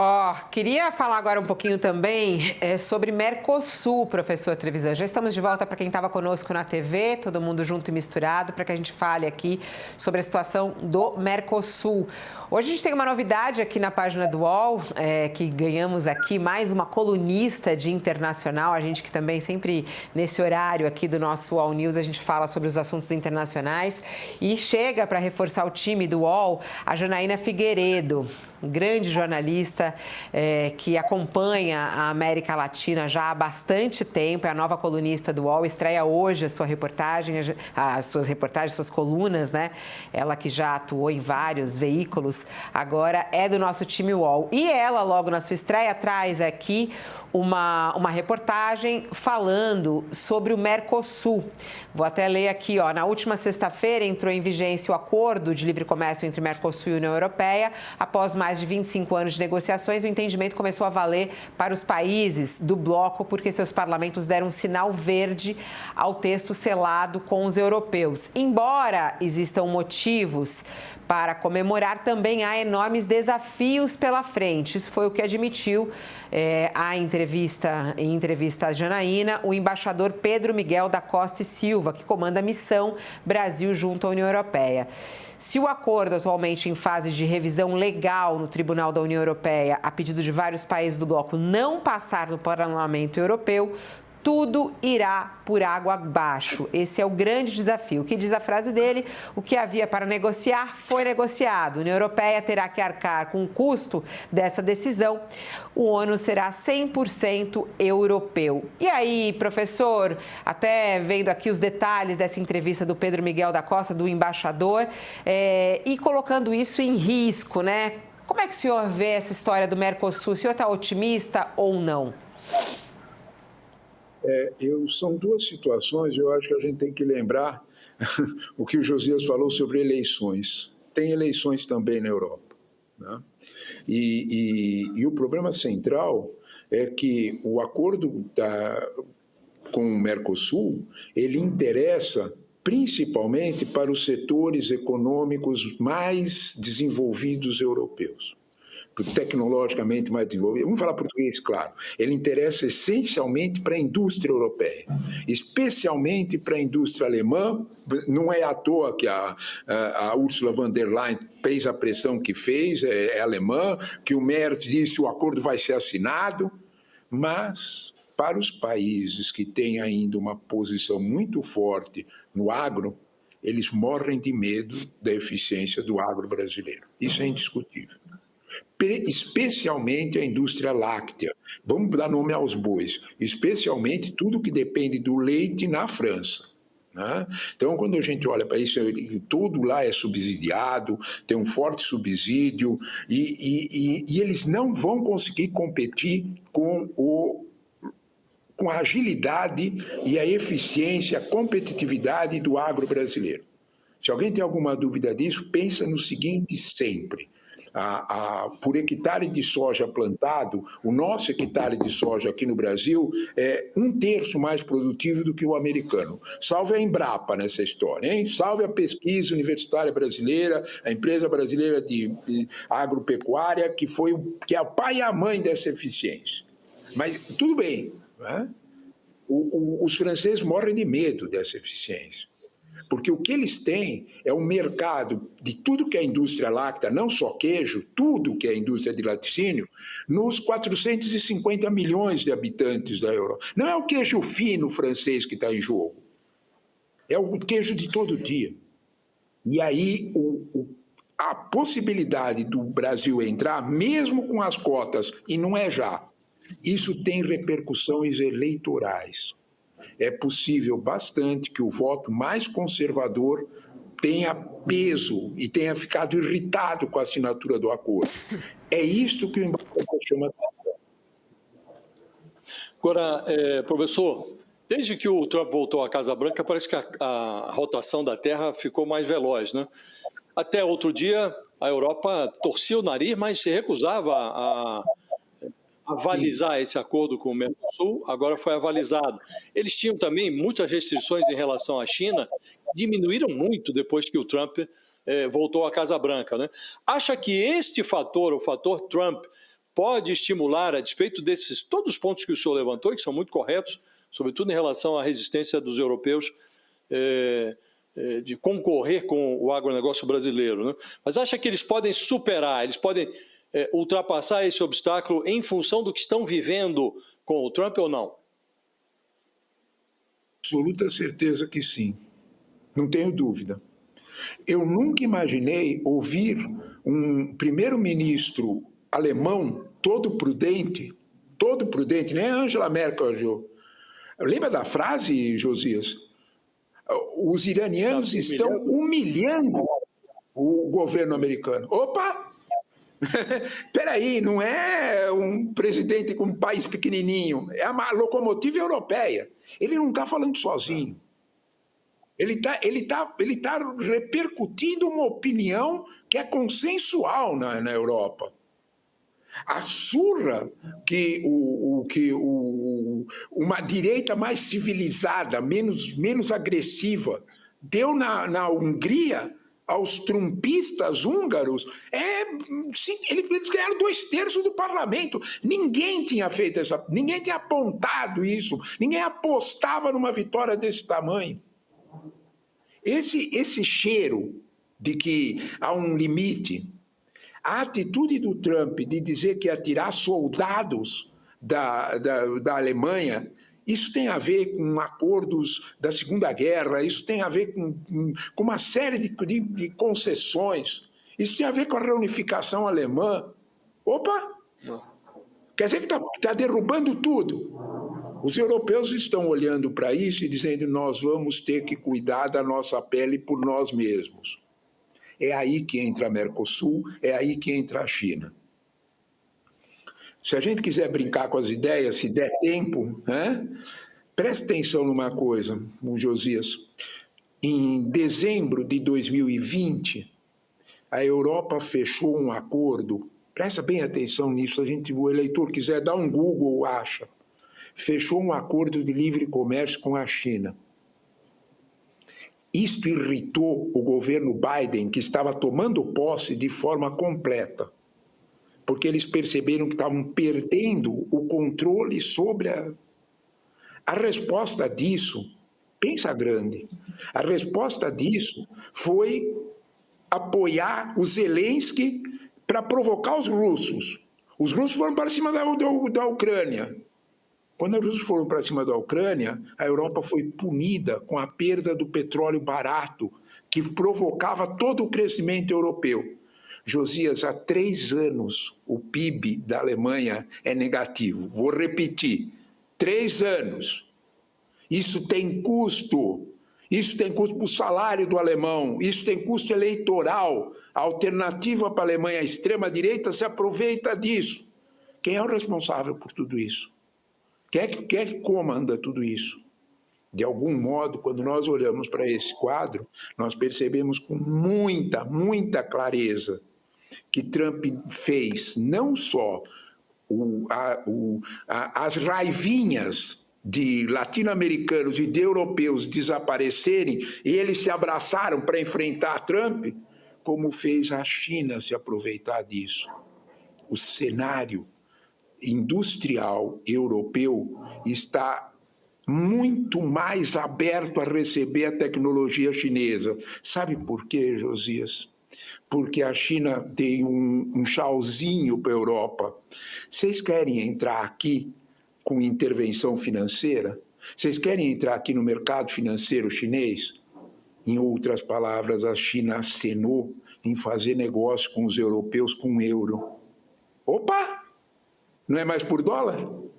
Ó, queria falar agora um pouquinho também sobre Mercosul, professor Trevisan. Já estamos de volta para quem estava conosco na TV, todo mundo junto e misturado, para que a gente fale aqui sobre a situação do Mercosul. Hoje a gente tem uma novidade aqui na página do UOL, que ganhamos aqui mais uma colunista de internacional. A gente que também sempre nesse horário aqui do nosso UOL News, a gente fala sobre os assuntos internacionais. E chega para reforçar o time do UOL a Janaína Figueiredo, grande jornalista que acompanha a América Latina já há bastante tempo, é a nova colunista do UOL, estreia hoje a sua reportagem, as suas reportagens, suas colunas, né? Ela que já atuou em vários veículos, agora é do nosso time UOL. E ela, logo na sua estreia, traz aqui uma reportagem falando sobre o Mercosul. Vou até ler aqui, ó. Na última sexta-feira entrou em vigência o acordo de livre comércio entre Mercosul e União Europeia. Após mais de 25 anos de negociações, o entendimento começou a valer para os países do bloco porque seus parlamentos deram um sinal verde ao texto selado com os europeus. Embora existam motivos para comemorar, também há enormes desafios pela frente. Isso foi o que admitiu em entrevista a Janaína, o embaixador Pedro Miguel da Costa e Silva, que comanda a missão Brasil junto à União Europeia. Se o acordo atualmente em fase de revisão legal no Tribunal da União Europeia, a pedido de vários países do bloco, não passar no Parlamento Europeu, tudo irá por água abaixo. Esse é o grande desafio. O que diz a frase dele? O que havia para negociar foi negociado. A União Europeia terá que arcar com o custo dessa decisão. O ônus será 100% europeu. E aí, professor, até vendo aqui os detalhes dessa entrevista do Pedro Miguel da Costa, do embaixador, e colocando isso em risco, né? Como é que o senhor vê essa história do Mercosul? O senhor está otimista ou não? São duas situações, eu acho que a gente tem que lembrar o que o Josias falou sobre eleições. Tem eleições também na Europa, né? E o problema central é que o acordo com o Mercosul, ele interessa principalmente para os setores econômicos mais desenvolvidos europeus, tecnologicamente mais desenvolvido. Vamos falar português, claro. Ele interessa essencialmente para a indústria europeia, especialmente para a indústria alemã. Não é à toa que a Ursula von der Leyen fez a pressão que fez, é alemã, que o Merz disse que o acordo vai ser assinado, mas para os países que têm ainda uma posição muito forte no agro, eles morrem de medo da eficiência do agro brasileiro. Isso é indiscutível. Especialmente a indústria láctea. Vamos dar nome aos bois. Especialmente tudo que depende do leite na França, né? Então, quando a gente olha para isso, tudo lá é subsidiado, tem um forte subsídio, e eles não vão conseguir competir com a agilidade e a eficiência, a competitividade do agro brasileiro. Se alguém tem alguma dúvida disso, pensa no seguinte sempre: por hectare de soja plantado, o nosso hectare de soja aqui no Brasil é 1/3 mais produtivo do que o americano. Salve a Embrapa nessa história, hein? Salve a pesquisa universitária brasileira, a empresa brasileira de agropecuária, que é o pai e a mãe dessa eficiência. Mas tudo bem, né? Os franceses morrem de medo dessa eficiência, porque o que eles têm é um mercado de tudo que é indústria láctea, não só queijo, tudo que é indústria de laticínio, nos 450 milhões de habitantes da Europa. Não é o queijo fino francês que está em jogo, é o queijo de todo dia. E aí a possibilidade do Brasil entrar, mesmo com as cotas, e não é já, isso tem repercussões eleitorais. É possível bastante que o voto mais conservador tenha peso e tenha ficado irritado com a assinatura do acordo. É isto que o embaixador chama de atenção. Agora, professor, desde que o Trump voltou à Casa Branca, parece que a rotação da Terra ficou mais veloz, né? Até outro dia, a Europa torcia o nariz, mas se recusava a avalizar esse acordo com o Mercosul, agora foi avalizado. Eles tinham também muitas restrições em relação à China, diminuíram muito depois que o Trump voltou à Casa Branca, né? Acha que este fator, o fator Trump, pode estimular, a despeito desses todos os pontos que o senhor levantou, que são muito corretos, sobretudo em relação à resistência dos europeus de concorrer com o agronegócio brasileiro, né? Mas acha que eles podem superar, eles podem ultrapassar esse obstáculo em função do que estão vivendo com o Trump ou não? Absoluta certeza que sim, não tenho dúvida. Eu nunca imaginei ouvir um primeiro-ministro alemão todo prudente, nem a Angela Merkel. Lembra da frase, Josias? Os iranianos estão humilhando o governo americano. Opa! Peraí, não é um presidente com um país pequenininho, é uma locomotiva europeia. Ele não está falando sozinho. Ele tá repercutindo uma opinião que é consensual na Europa. A surra que uma direita mais civilizada, menos agressiva, deu na Hungria aos trumpistas húngaros, eles ganharam 2/3 do parlamento. Ninguém tinha feito ninguém tinha apontado isso, ninguém apostava numa vitória desse tamanho. Esse cheiro de que há um limite, a atitude do Trump de dizer que ia tirar soldados da Alemanha, isso tem a ver com acordos da Segunda Guerra, isso tem a ver com uma série de concessões, isso tem a ver com a reunificação alemã. Opa! Quer dizer que está derrubando tudo. Os europeus estão olhando para isso e dizendo: nós vamos ter que cuidar da nossa pele por nós mesmos. É aí que entra a Mercosul, é aí que entra a China. Se a gente quiser brincar com as ideias, se der tempo, preste atenção numa coisa, Josias. Em dezembro de 2020, a Europa fechou um acordo, presta bem atenção nisso, o eleitor quiser dar um Google, acha. Fechou um acordo de livre comércio com a China. Isto irritou o governo Biden, que estava tomando posse de forma completa, porque eles perceberam que estavam perdendo o controle sobre a resposta disso. Pensa grande. A resposta disso foi apoiar o Zelensky para provocar os russos. Os russos foram para cima da Ucrânia. Quando os russos foram para cima da Ucrânia, a Europa foi punida com a perda do petróleo barato, que provocava todo o crescimento europeu. Josias, há 3 anos o PIB da Alemanha é negativo. Vou repetir, 3 anos. Isso tem custo. Isso tem custo para o salário do alemão. Isso tem custo eleitoral. A alternativa para a Alemanha, a extrema-direita, se aproveita disso. Quem é o responsável por tudo isso? Quem é que comanda tudo isso? De algum modo, quando nós olhamos para esse quadro, nós percebemos com muita clareza que Trump fez não só as raivinhas de latino-americanos e de europeus desaparecerem e eles se abraçaram para enfrentar Trump, como fez a China se aproveitar disso. O cenário industrial europeu está muito mais aberto a receber a tecnologia chinesa. Sabe por quê, Josias? Porque a China tem um chauzinho para a Europa. Vocês querem entrar aqui com intervenção financeira? Vocês querem entrar aqui no mercado financeiro chinês? Em outras palavras, a China acenou em fazer negócio com os europeus com euro. Opa! Não é mais por dólar? Como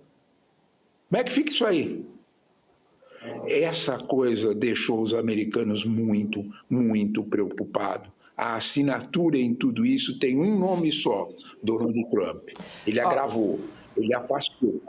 é que fica isso aí? Essa coisa deixou os americanos muito preocupados. A assinatura em tudo isso tem um nome só, Donald Trump. Ele agravou, ele afastou.